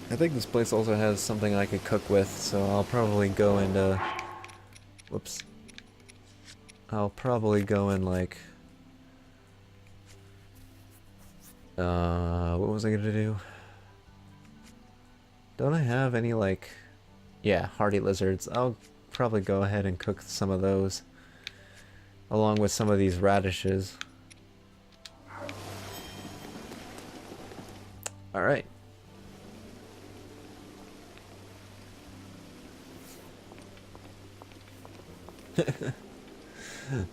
I think this place also has something I could cook with, so I'll probably go and, whoops. I'll probably go and, like, what was I gonna do? Don't I have any, like, yeah, hardy lizards. I'll probably go ahead and cook some of those, along with some of these radishes. Alright.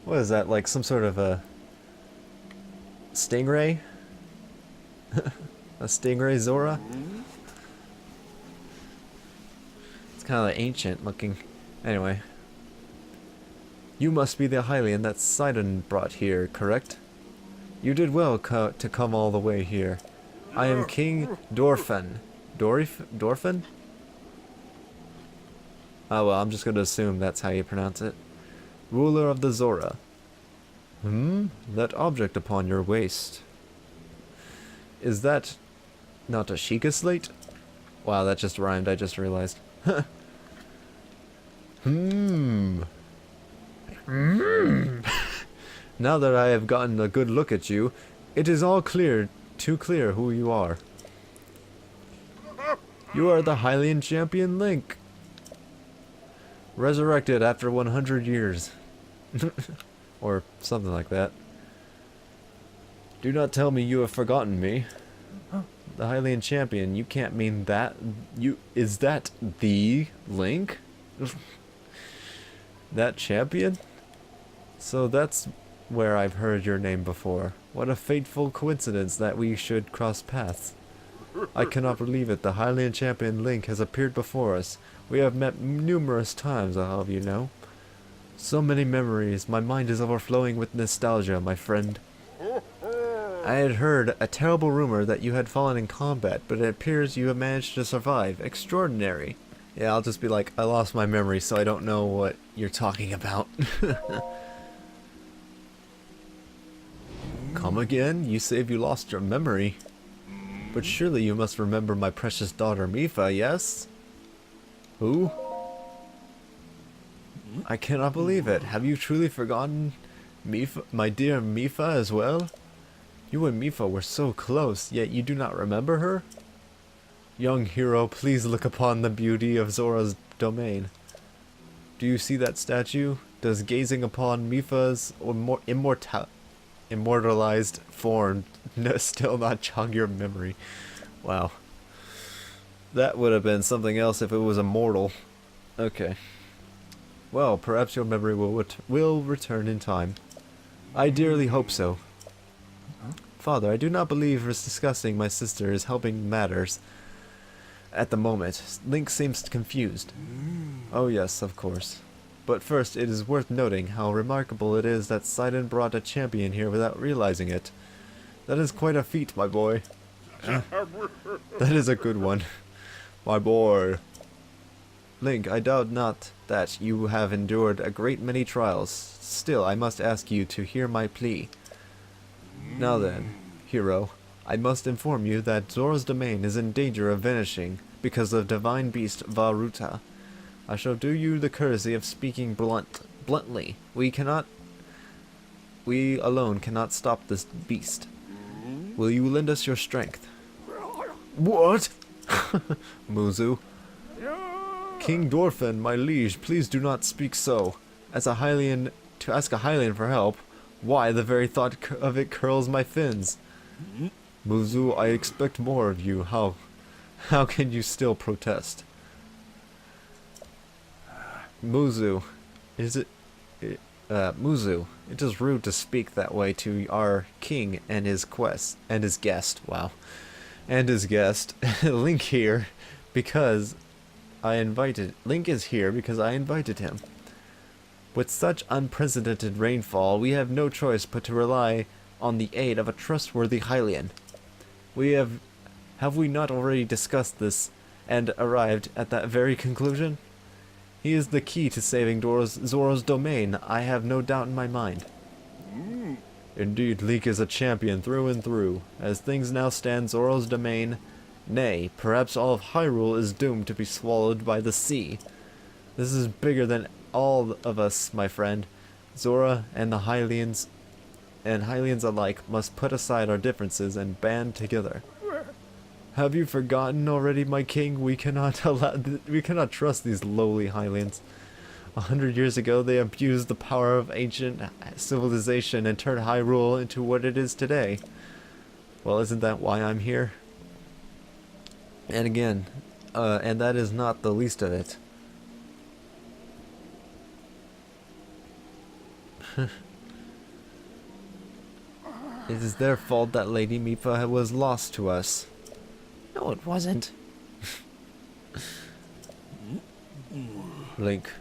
What is that, like some sort of a stingray? A stingray Zora? It's kind of ancient looking. Anyway. You must be the Hylian that Sidon brought here, correct? You did well to come all the way here. I am King Dorfan. Dorfan? Oh well, I'm just gonna assume that's how you pronounce it. Ruler of the Zora. That object upon your waist. Is that not a Sheikah slate? Wow, that just rhymed, I just realized. Now that I have gotten a good look at you, it is all clear, too clear who you are. You are the Hylian champion Link. Resurrected after 100 years. Or something like that. Do not tell me you have forgotten me. The Hylian champion, you can't mean that. Is that the Link? That champion? So that's where I've heard your name before. What a fateful coincidence that we should cross paths. I cannot believe it. The Hylian champion Link has appeared before us. We have met numerous times, I'll have you know. So many memories. My mind is overflowing with nostalgia, my friend. I had heard a terrible rumor that you had fallen in combat, but it appears you have managed to survive. Extraordinary. Yeah, I'll just be like, I lost my memory, so I don't know what you're talking about. Come again? You say you lost your memory. But surely you must remember my precious daughter Mipha, yes? Who? I cannot believe it. Have you truly forgotten Mipha, my dear Mipha as well? You and Mipha were so close, yet you do not remember her? Young hero, please look upon the beauty of Zora's domain. Do you see that statue? Does gazing upon Mipha's immortalized form still not jog your memory? Wow. That would have been something else if it was immortal. Okay. Well, perhaps your memory will return in time. I dearly hope so. Father, I do not believe discussing my sister is helping matters at the moment. Link seems confused. Oh yes, of course. But first, it is worth noting how remarkable it is that Sidon brought a champion here without realizing it. That is quite a feat, my boy. That is a good one. My boy. Link, I doubt not that you have endured a great many trials. Still, I must ask you to hear my plea. Now then, hero, I must inform you that Zora's domain is in danger of vanishing because of divine beast Varuta. I shall do you the courtesy of speaking bluntly. We alone cannot stop this beast. Will you lend us your strength? What? Muzu. King Dorfan, my liege, please do not speak so. As a Hylian, to ask a Hylian for help, why, the very thought of it curls my fins. Muzu, I expect more of you. How can you still protest? Muzu, Muzu, it is rude to speak that way to our king and his guest. Wow. And his guest. Link is here because I invited him. With such unprecedented rainfall, we have no choice but to rely on the aid of a trustworthy Hylian. Have we not already discussed this and arrived at that very conclusion? He is the key to saving Zora's domain, I have no doubt in my mind. Indeed, Link is a champion through and through. As things now stand, Zora's domain Nay, perhaps all of Hyrule is doomed to be swallowed by the sea. This is bigger than all of us, my friend. Zora and the Hylians and Hylians alike must put aside our differences and band together. Have you forgotten already, my king? We cannot trust these lowly Hylians. 100 years ago, they abused the power of ancient civilization and turned Hyrule into what it is today. Well, isn't that why I'm here? And again, and that is not the least of it. It is their fault that Lady Mipha was lost to us. No, it wasn't. Link.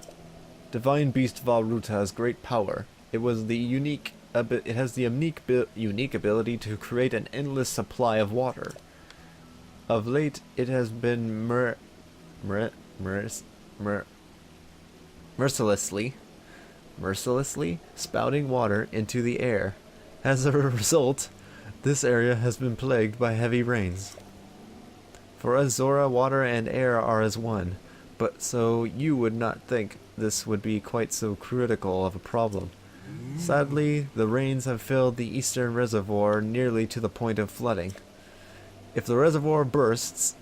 Divine Beast Valruta has great power. It has the unique ability to create an endless supply of water. Of late, it has been mercilessly spouting water into the air. As a result, this area has been plagued by heavy rains. For us, Zora, water and air are as one, but so you would not think this would be quite so critical of a problem. Sadly, the rains have filled the eastern reservoir nearly to the point of flooding. If the reservoir bursts,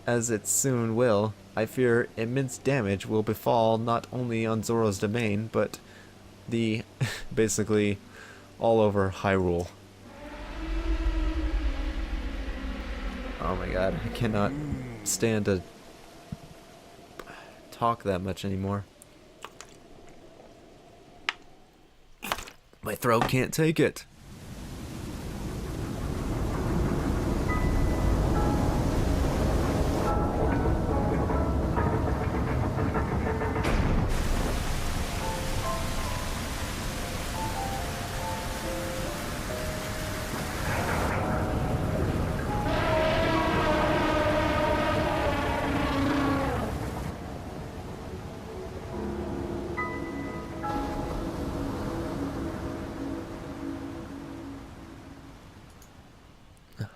as it soon will, I fear immense damage will befall not only on Zora's domain, but the basically all over Hyrule. Oh my god, I cannot stand to talk that much anymore. My throat can't take it.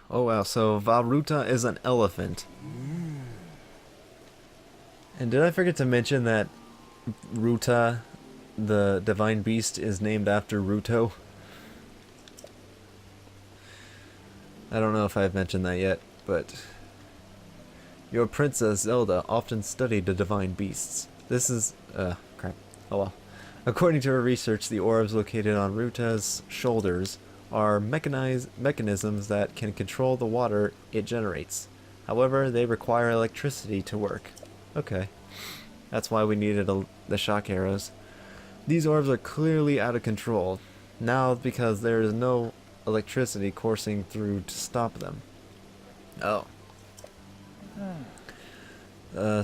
Oh wow, so Valruta is an elephant. And did I forget to mention that Ruta, the divine beast, is named after Ruto? I don't know if I've mentioned that yet, but your princess Zelda often studied the divine beasts. This is crap. Oh well. According to her research, the orbs located on Ruta's shoulders are mechanisms that can control the water it generates. However, they require electricity to work. Okay. That's why we needed the shock arrows. These orbs are clearly out of control now because there is no electricity coursing through to stop them. Oh.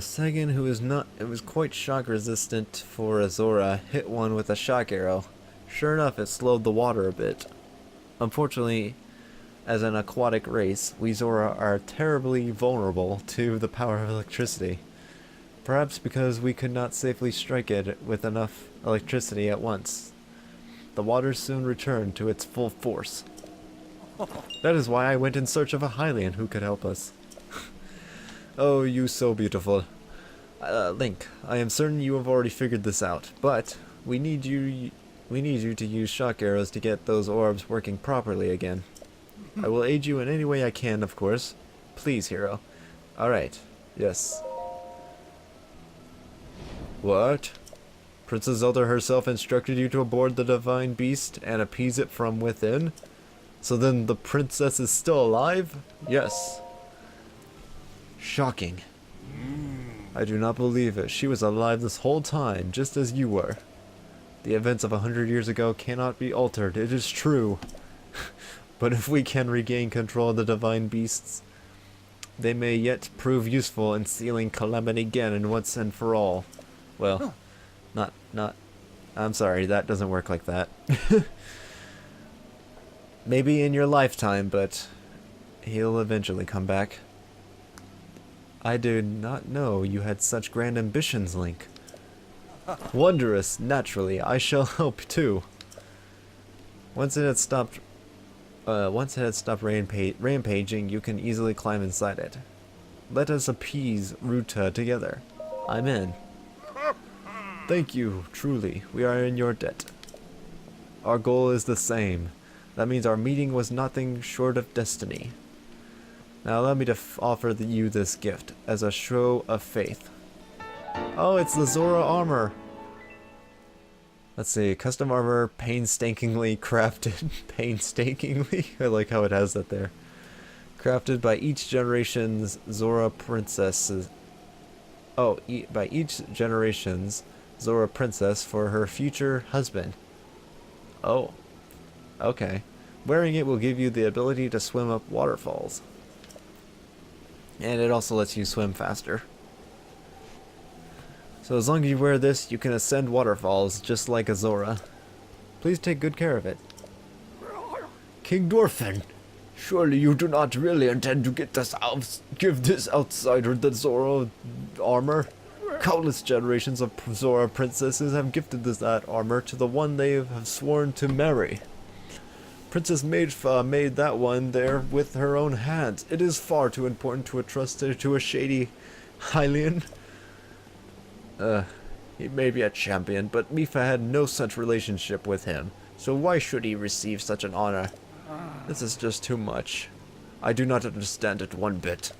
Sagan, who was quite shock resistant for Azora, hit one with a shock arrow. Sure enough, it slowed the water a bit. Unfortunately, as an aquatic race, we Zora are terribly vulnerable to the power of electricity. Perhaps because we could not safely strike it with enough electricity at once. The water soon returned to its full force. That is why I went in search of a Hylian who could help us. Oh, you so beautiful. Link, I am certain you have already figured this out, but we need you to use shock arrows to get those orbs working properly again. I will aid you in any way I can, of course. Please, hero. Alright. Yes. What? Princess Zelda herself instructed you to board the divine beast and appease it from within? So then the princess is still alive? Yes. Shocking. I do not believe it. She was alive this whole time, just as you were. The events of 100 years ago cannot be altered. It is true. But if we can regain control of the divine beasts, they may yet prove useful in sealing Calamity Ganon once and for all. Well, not. I'm sorry, that doesn't work like that. Maybe in your lifetime, but he'll eventually come back. I did not know you had such grand ambitions, Link. Wondrous, naturally. I shall help too. Once it had stopped rampaging, you can easily climb inside it. Let us appease Ruta together. I'm in. Thank you, truly. We are in your debt. Our goal is the same. That means our meeting was nothing short of destiny. Now allow me to offer you this gift as a show of faith. Oh, it's the Zora armor. Let's see, custom armor painstakingly crafted. Painstakingly? I like how it has that there. Crafted by each generation's Zora princesses. Oh, by each generation's Zora princess for her future husband. Oh, okay. Wearing it will give you the ability to swim up waterfalls. And it also lets you swim faster. So as long as you wear this, you can ascend waterfalls just like a Zora. Please take good care of it. King Dwarfin, surely you do not really intend to give this outsider the Zora armor? Countless generations of Zora princesses have gifted that armor to the one they have sworn to marry. Princess Mipha made that one there with her own hands. It is far too important to entrust it to a shady Hylian. He may be a champion, but Mipha had no such relationship with him, so why should he receive such an honor? This is just too much. I do not understand it one bit.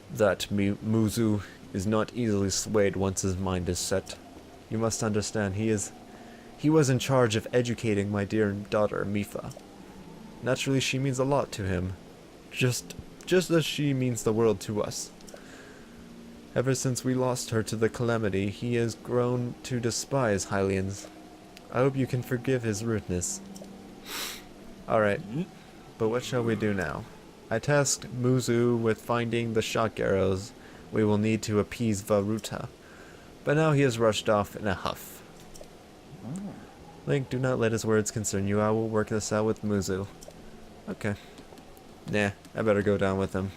That Muzu is not easily swayed once his mind is set. You must understand, he was in charge of educating my dear daughter, Mipha. Naturally, she means a lot to him, just as she means the world to us. Ever since we lost her to the calamity, he has grown to despise Hylians. I hope you can forgive his rudeness. Alright, but what shall we do now? I tasked Muzu with finding the shock arrows we will need to appease Varuta, but now he has rushed off in a huff. Link, do not let his words concern you. I will work this out with Muzu. Okay. Nah, I better go down with him.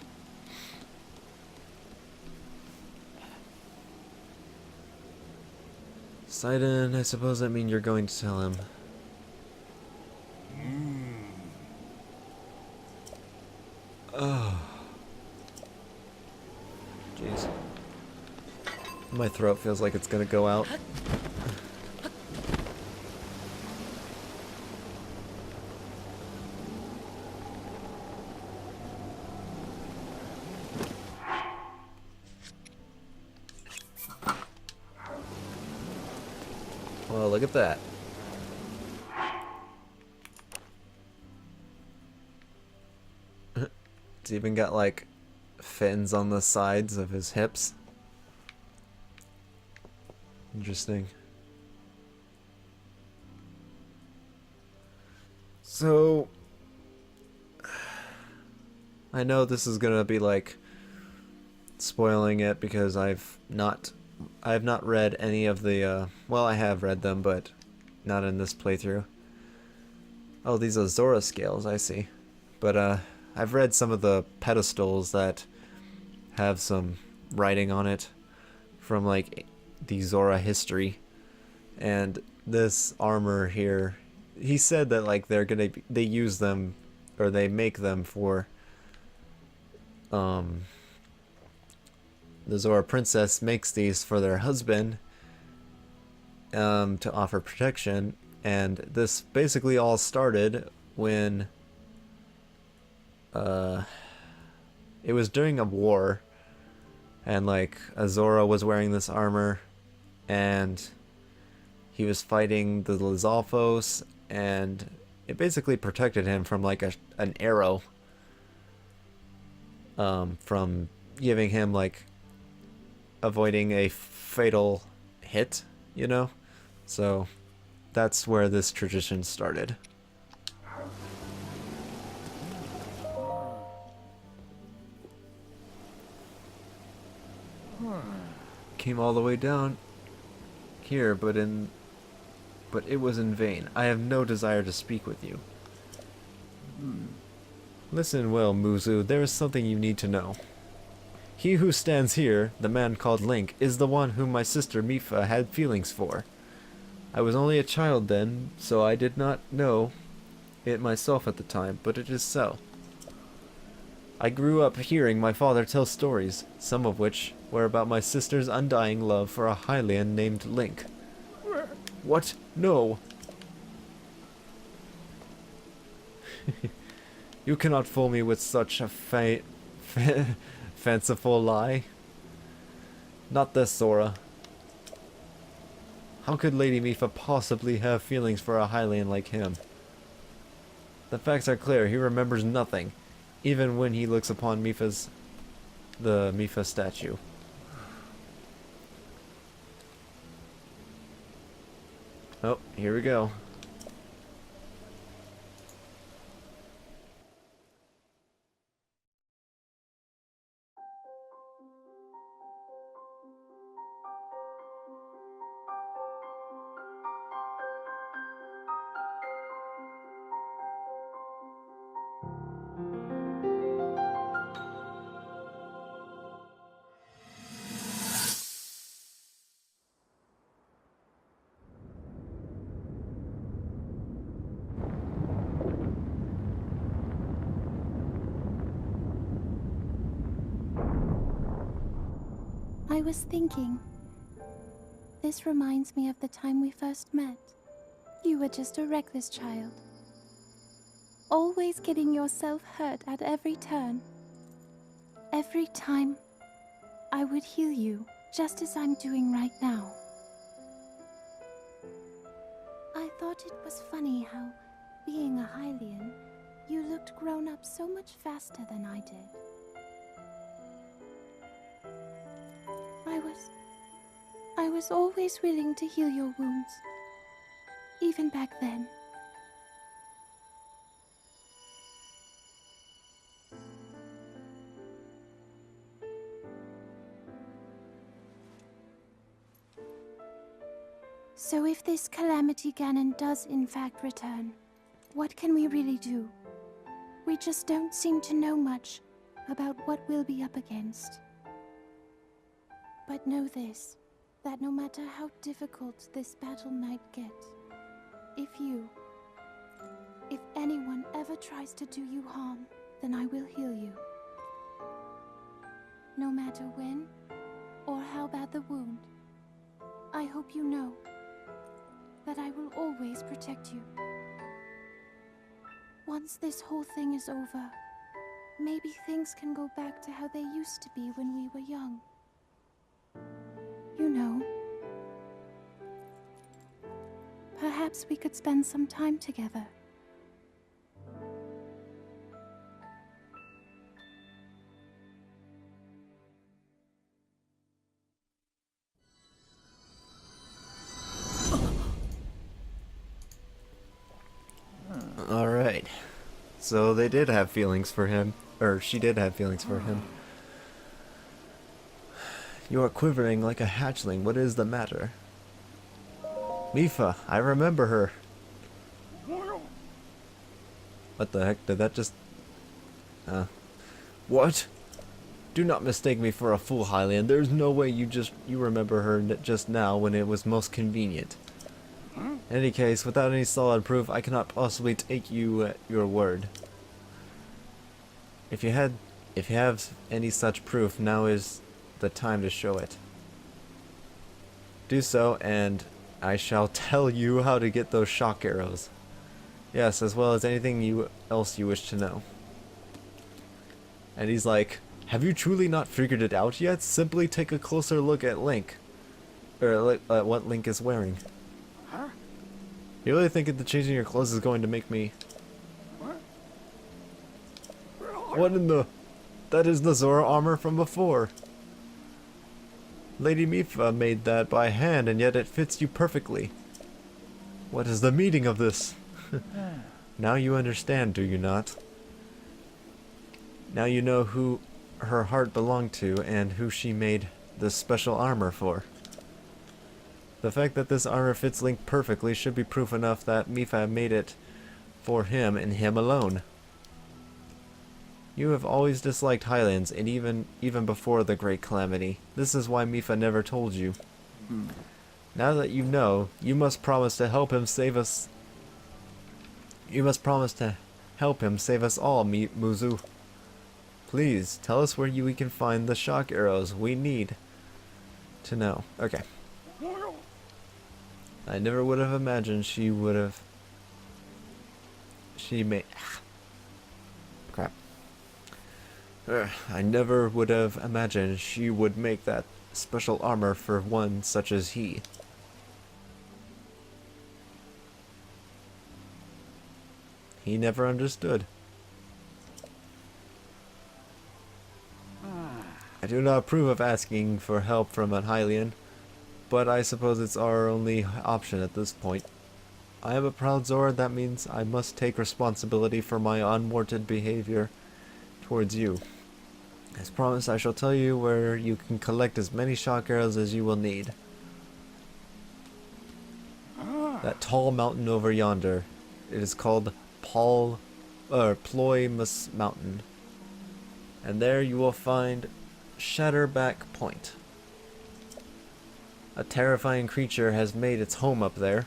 Sidon, I suppose that means you're going to tell him. Oh. Jeez. My throat feels like it's gonna go out. Well, look at that. It's even got like fins on the sides of his hips. Interesting. So I know this is gonna be like spoiling it because I have not read any of the well, I have read them, but not in this playthrough. Oh, these are Zora scales, I see. But I've read some of the pedestals that have some writing on it from like the Zora history, and this armor here, he said that like they use them, or they make them for the Zora princess makes these for their husband to offer protection, and this basically all started when it was during a war, and like Zora was wearing this armor and he was fighting the Lizalfos, and it basically protected him from like an arrow from giving him like avoiding a fatal hit, you know? So that's where this tradition started. Came all the way down here, but it was in vain. I have no desire to speak with you. Listen well, Muzu, there is something you need to know. He who stands here, the man called Link, is the one whom my sister Mipha had feelings for. I was only a child then, so I did not know it myself at the time, but it is so. I grew up hearing my father tell stories, some of which were about my sister's undying love for a Hylian named Link. What? No! You cannot fool me with such a fanciful lie. Not this, Sora. How could Lady Mipha possibly have feelings for a Hylian like him? The facts are clear, he remembers nothing, even when he looks upon the Mipha statue. Oh, here we go. I was thinking, this reminds me of the time we first met. You were just a reckless child, always getting yourself hurt at every turn. Every time, I would heal you, just as I'm doing right now. I thought it was funny how, being a Hylian, you looked grown up so much faster than I did. I was always willing to heal your wounds, even back then. So if this Calamity Ganon does in fact return, what can we really do? We just don't seem to know much about what we'll be up against. But know this, that no matter how difficult this battle might get, if anyone ever tries to do you harm, then I will heal you. No matter when or how bad the wound, I hope you know that I will always protect you. Once this whole thing is over, maybe things can go back to how they used to be when we were young. You know, perhaps we could spend some time together. Alright. So they did have feelings for him. Or she did have feelings for him. You are quivering like a hatchling. What is the matter? Mipha, I remember her. What the heck? Did that just... What? Do not mistake me for a fool, Hylian. There's no way you remember her just now when it was most convenient. In any case, without any solid proof, I cannot possibly take you at your word. If you have any such proof, now is the time to show it. Do so, and I shall tell you how to get those shock arrows. Yes, as well as anything else you wish to know. And he's like, have you truly not figured it out yet? Simply take a closer look at Link. Or at what Link is wearing. You really think that changing your clothes is going to make me... What in the... That is the Zora armor from before. Lady Mipha made that by hand, and yet it fits you perfectly. What is the meaning of this? Now you understand, do you not? Now you know who her heart belonged to, and who she made this special armor for. The fact that this armor fits Link perfectly should be proof enough that Mipha made it for him and him alone. You have always disliked Hylians, and even before the Great Calamity. This is why Mipha never told you. Now that you know, you must promise to help him save us. You must promise to help him save us all, Muzu. Please, tell us where we can find the shock arrows. We need to know. Okay. I never would have imagined she would have... She may... Crap. I never would have imagined she would make that special armor for one such as he. He never understood. I do not approve of asking for help from an Hylian, but I suppose it's our only option at this point. I am a proud Zord, that means I must take responsibility for my unwarranted behavior towards you. As promised, I shall tell you where you can collect as many shock arrows as you will need. That tall mountain over yonder. It is called Ploymus Mountain. And there you will find Shatterback Point. A terrifying creature has made its home up there.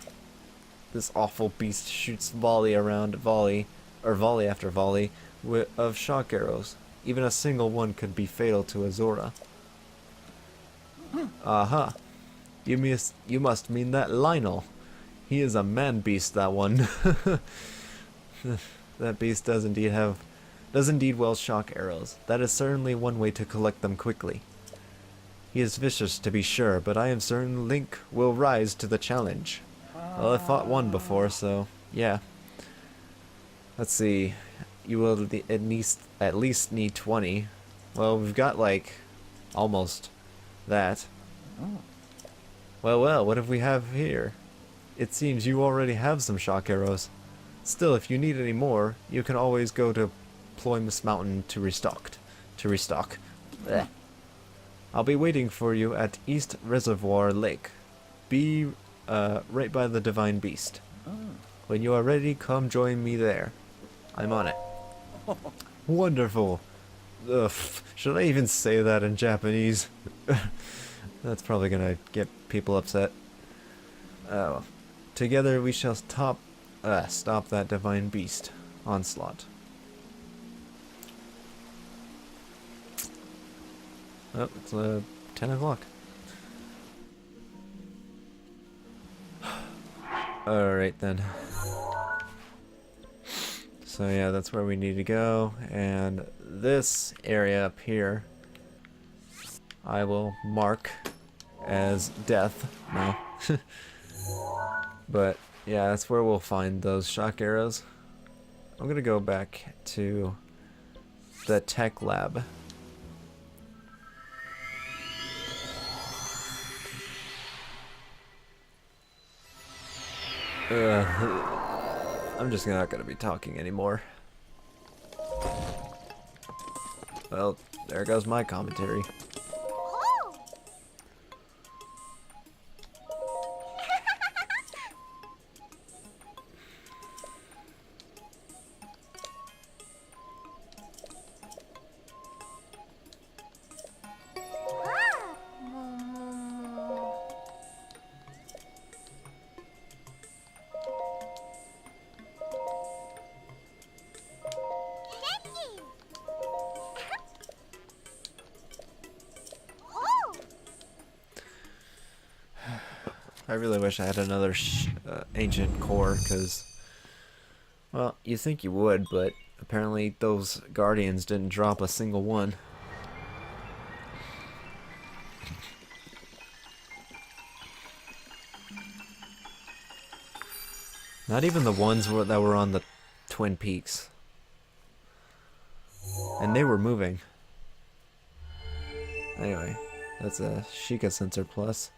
This awful beast shoots volley after volley of shock arrows. Even a single one could be fatal to a Zora. Aha. You must mean that Lionel. He is a man beast, that one. That beast does indeed well shock arrows. That is certainly one way to collect them quickly. He is vicious, to be sure, but I am certain Link will rise to the challenge. Well, I fought one before, so yeah. Let's see. You will at least need 20. Well, we've got like almost that. Well, what do we have here? It seems you already have some shock arrows. Still, if you need any more, you can always go to Ploymus Mountain to restock. Blech. I'll be waiting for you at East Reservoir Lake. Be right by the Divine Beast. When you are ready, come join me there. I'm on it. Wonderful. Ugh, should I even say that in Japanese? That's probably gonna get people upset. Oh. Together we shall stop that Divine Beast onslaught. Oh, it's 10 o'clock. Alright then. So yeah, that's where we need to go, and this area up here I will mark as death. No. But yeah, that's where we'll find those shock arrows. I'm gonna go back to the tech lab. I'm just not gonna be talking anymore. Well, there goes my commentary. I really wish I had another ancient core, because, well, you think you would, but apparently those guardians didn't drop a single one. Not even the ones that were on the Twin Peaks. And they were moving. Anyway, that's a Sheikah Sensor Plus.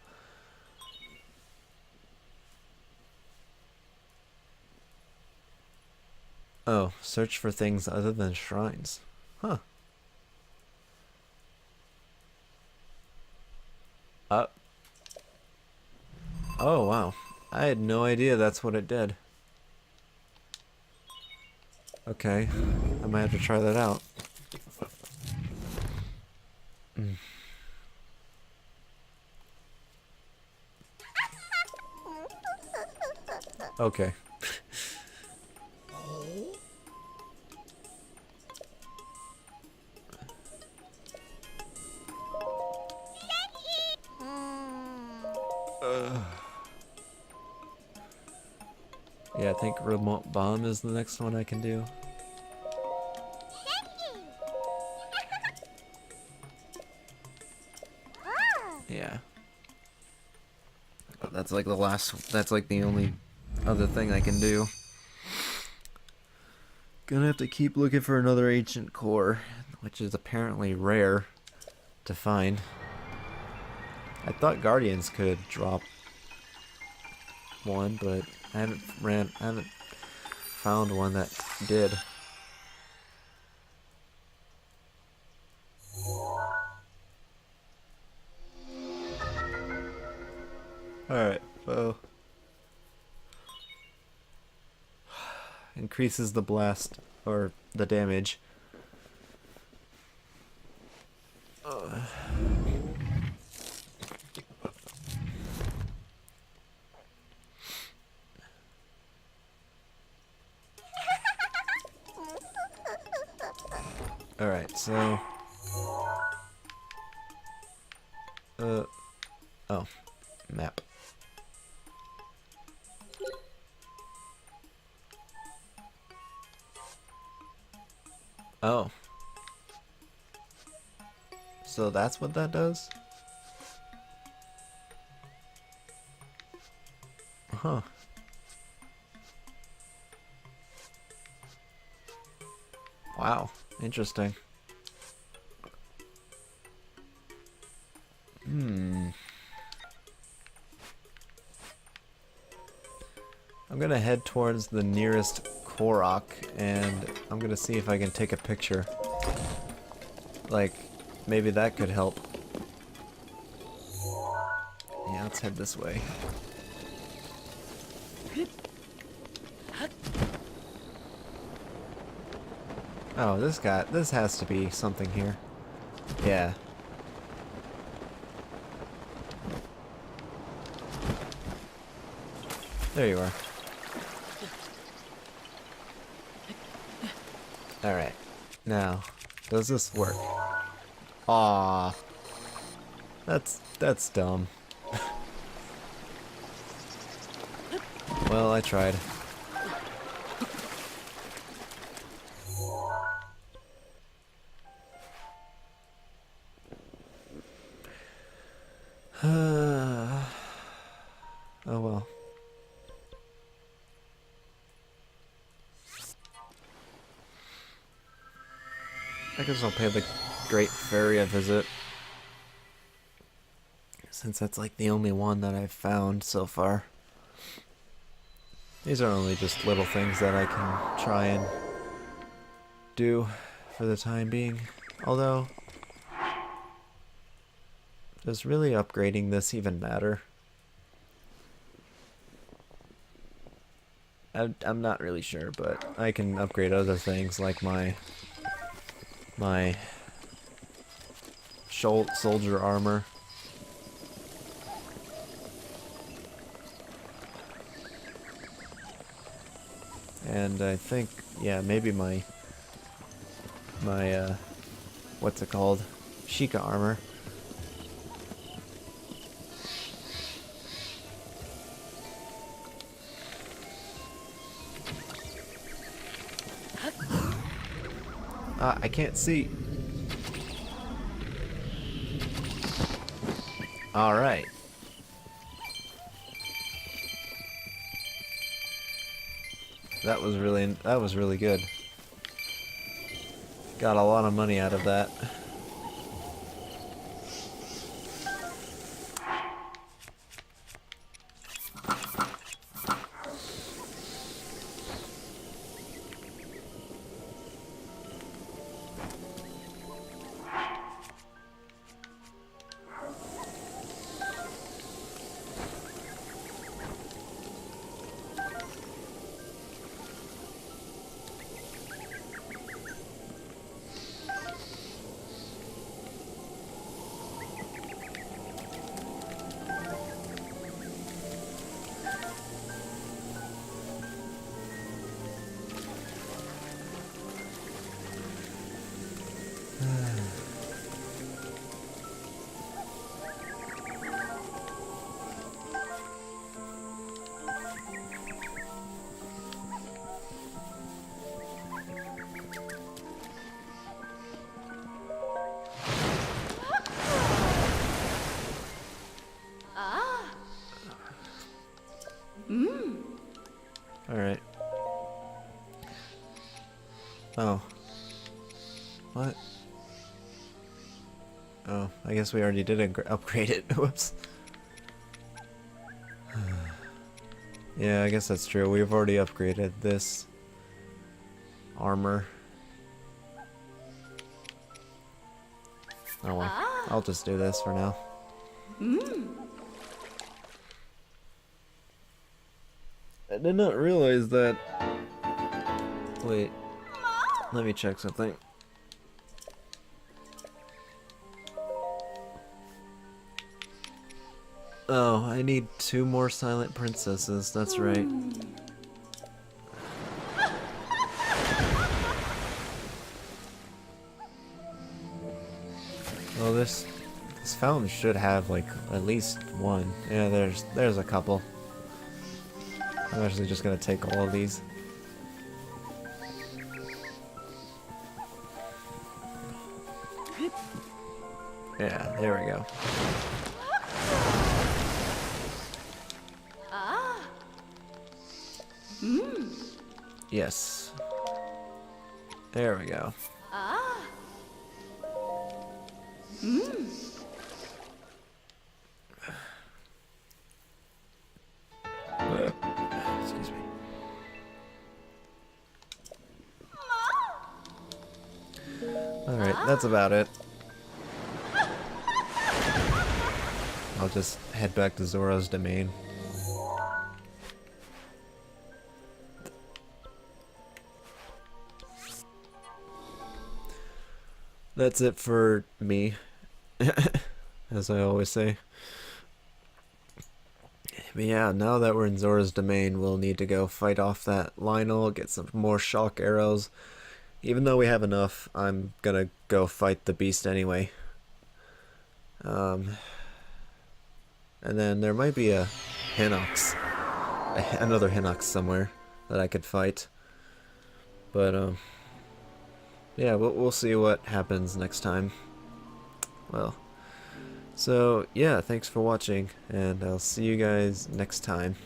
Oh, search for things other than shrines. Huh. Oh, wow. I had no idea that's what it did. Okay, I might have to try that out. Okay. Yeah, I think remote bomb is the next one I can do. Yeah. But that's like the last, that's like the only other thing I can do. Gonna have to keep looking for another ancient core, which is apparently rare to find. I thought Guardians could drop one, but I haven't found one that did. Alright, well. Increases the blast, or the damage. Alright, so... oh. Map. Oh. So that's what that does? Huh. Wow. Interesting. I'm gonna head towards the nearest Korok, and I'm gonna see if I can take a picture. Like, maybe that could help. Yeah, let's head this way. Oh, this has to be something here. Yeah. There you are. Alright. Now, does this work? Aw. That's dumb. Well, I tried. Oh well. I guess I'll pay the Great Fairy a visit, since that's like the only one that I've found so far. These are only just little things that I can try and do for the time being. Although, does really upgrading this even matter? I'm not really sure, but I can upgrade other things like my soldier armor. And I think, yeah, maybe my what's it called? Sheikah armor. I can't see. All right. That was really good. Got a lot of money out of that. What? Oh, I guess we already did upgrade it. Whoops. Yeah, I guess that's true. We've already upgraded this armor. Oh well, I'll just do this for now. I did not realize that. Wait, let me check something. Oh, I need 2 more silent princesses, that's right. Well, this fountain should have like at least one. Yeah, there's a couple. I'm actually just gonna take all of these. Yeah, there we go. Yes. There we go. Excuse me. Alright, that's about it. I'll just head back to Zora's domain. That's it for me, as I always say. But yeah, now that we're in Zora's domain, we'll need to go fight off that Lionel, get some more shock arrows. Even though we have enough, I'm gonna go fight the beast anyway. And then there might be a Hinox, another Hinox somewhere that I could fight. But yeah, we'll see what happens next time. Well, so yeah, thanks for watching, and I'll see you guys next time.